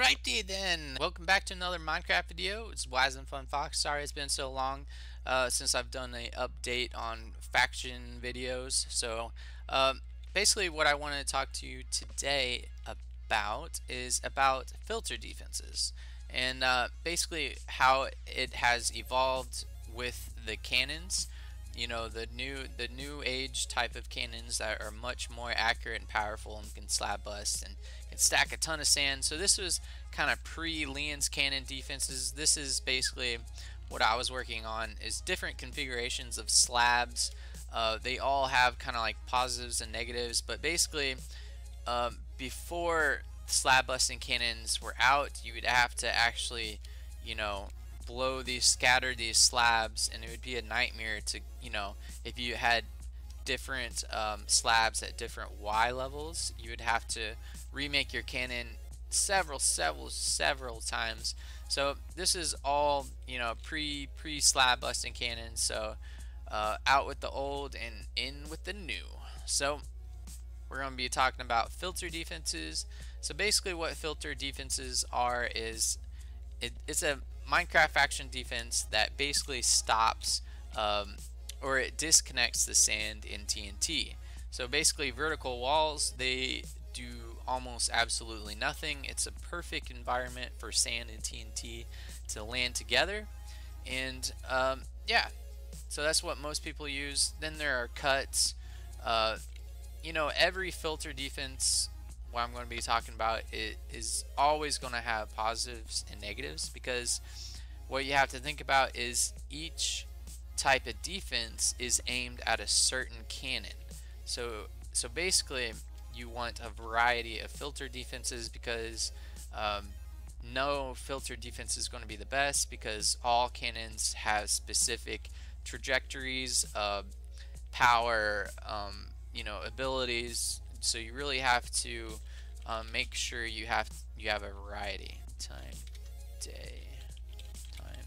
Alrighty then, welcome back to another Minecraft video. It's Wise and Fun Fox. Sorry it's been so long since I've done an update on faction videos. So basically what I want to talk to you today about is about filter defenses. And basically how it has evolved with the cannons. You know, the new age type of cannons that are much more accurate and powerful and can slab bust and can stack a ton of sand. So this was kind of pre-Leon's cannon defenses. This is basically what I was working on, is different configurations of slabs. They all have kind of like positives and negatives, but basically before slab busting cannons were out, you would have to actually, you know, scatter these slabs, and it would be a nightmare to, you know, if you had different slabs at different Y levels, you would have to remake your cannon several times. So this is all, you know, pre slab busting cannons. So out with the old and in with the new. So we're going to be talking about filter defenses. So basically what filter defenses are is it's a Minecraft faction defense that basically stops or it disconnects the sand in TNT. So basically vertical walls, they do almost absolutely nothing. It's a perfect environment for sand and TNT to land together. And yeah, so that's what most people use. Then there are cuts. You know, every filter defense, what I'm going to be talking about, it is always going to have positives and negatives, because what you have to think about is each type of defense is aimed at a certain cannon. So basically you want a variety of filter defenses, because no filter defense is going to be the best, because all cannons have specific trajectories, power, you know, abilities. So you really have to make sure you have a variety. Time,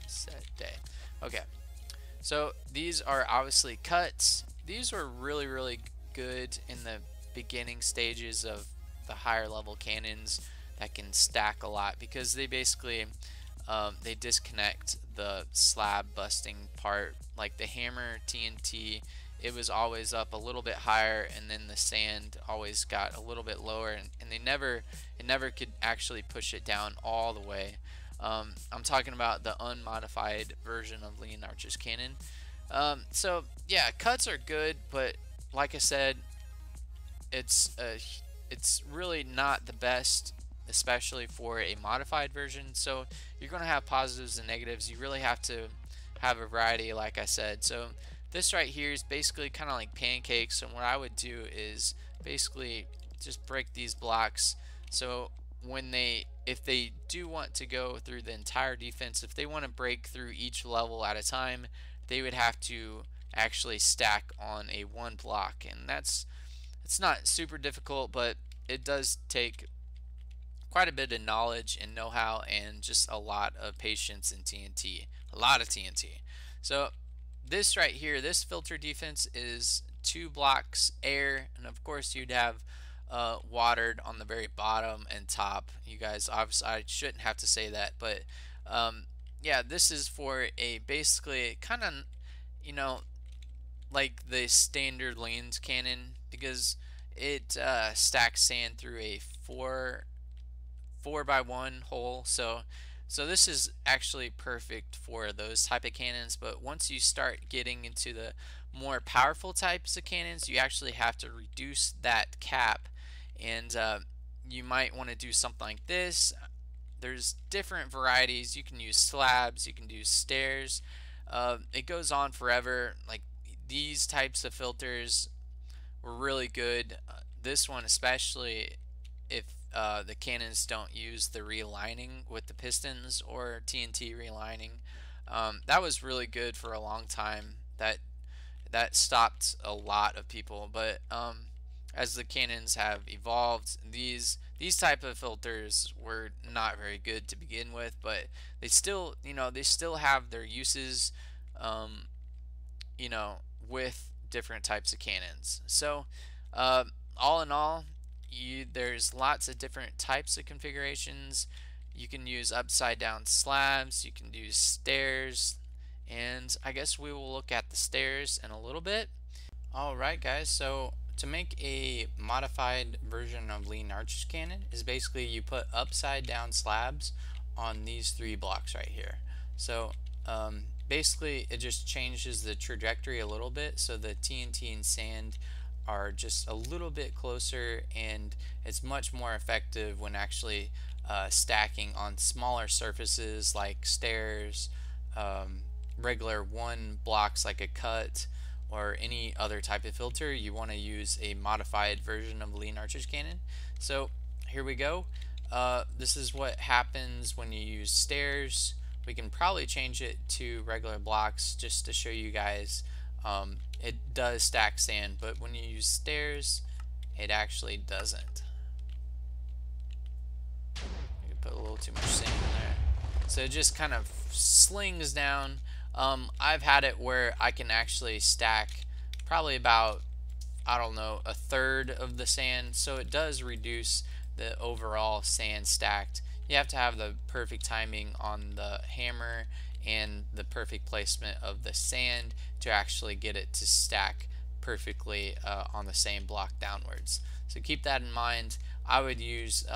set, day. Okay, so these are obviously cuts. These were really good in the beginning stages of the higher level cannons that can stack a lot, because they basically they disconnect the slab busting part. Like the hammer TNT, it was always up a little bit higher, and then the sand always got a little bit lower, and it never could actually push it down all the way. I'm talking about the unmodified version of Leon Archer's cannon. So yeah, cuts are good, but like I said, it's really not the best, especially for a modified version. So you're going to have positives and negatives. You really have to have a variety, like I said. So this right here is basically kind of like pancakes, and what I would do is basically just break these blocks. So if they do want to go through the entire defense, if they want to break through each level at a time, they would have to actually stack on a one block, and it's not super difficult, but it does take quite a bit of knowledge and know-how, and just a lot of patience and TNT, a lot of TNT. So this right here, this filter defense is 2 blocks air, and of course you'd have watered on the very bottom and top. You guys, obviously I shouldn't have to say that, but yeah, this is for a basically kind of, you know, like the standard lanes cannon, because it stacks sand through a 4x1 hole. So this is actually perfect for those type of cannons. But once you start getting into the more powerful types of cannons, you actually have to reduce that cap, and you might want to do something like this. There's different varieties. You can use slabs, you can do stairs. It goes on forever. Like these types of filters were really good. This one especially, if the cannons don't use the realigning with the pistons or TNT realigning, that was really good for a long time. That stopped a lot of people. But as the cannons have evolved, these type of filters were not very good to begin with, but they still, you know, they still have their uses, you know, with different types of cannons. So all in all, there's lots of different types of configurations. You can use upside down slabs, you can use stairs, and I guess we will look at the stairs in a little bit. Alright guys, so to make a modified version of Lean Archer's Cannon is basically you put upside down slabs on these 3 blocks right here. So basically it just changes the trajectory a little bit, so the TNT and sand are just a little bit closer, and it's much more effective when actually stacking on smaller surfaces like stairs, regular 1 blocks like a cut, or any other type of filter. You want to use a modified version of Lean Archer's Cannon. So here we go. This is what happens when you use stairs. We can probably change it to regular blocks just to show you guys. It does stack sand, but when you use stairs, it actually doesn't. You put a little too much sand in there. So it just kind of slings down. I've had it where I can actually stack probably about, I don't know, a third of the sand, so it does reduce the overall sand stacked. You have to have the perfect timing on the hammer and the perfect placement of the sand to actually get it to stack perfectly on the same block downwards. So keep that in mind. I would use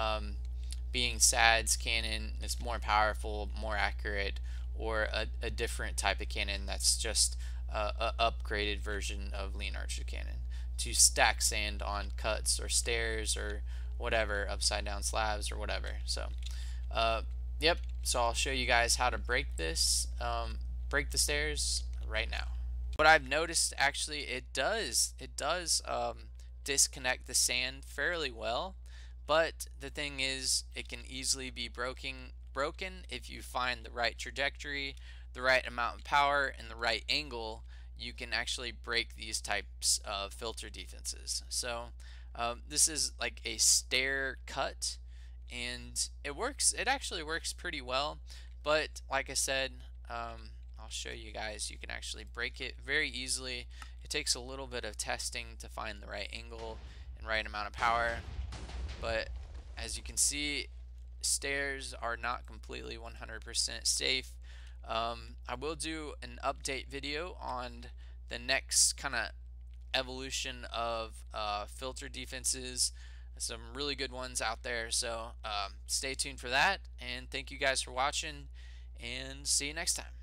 being SAD's cannon. It's more powerful, more accurate, or a different type of cannon that's just a upgraded version of Lean Archer Cannon to stack sand on cuts or stairs or whatever, upside down slabs or whatever. So yep, so I'll show you guys how to break this, break the stairs right now. What I've noticed, actually, it does disconnect the sand fairly well, but the thing is, it can easily be broken if you find the right trajectory, the right amount of power, and the right angle. You can actually break these types of filter defenses. So this is like a stair cut, and it works. It actually works pretty well, but like I said, I'll show you guys, you can actually break it very easily. It takes a little bit of testing to find the right angle and right amount of power, but as you can see, stairs are not completely 100% safe. I will do an update video on the next kind of evolution of filter defenses. Some really good ones out there, so stay tuned for that, and thank you guys for watching, and see you next time.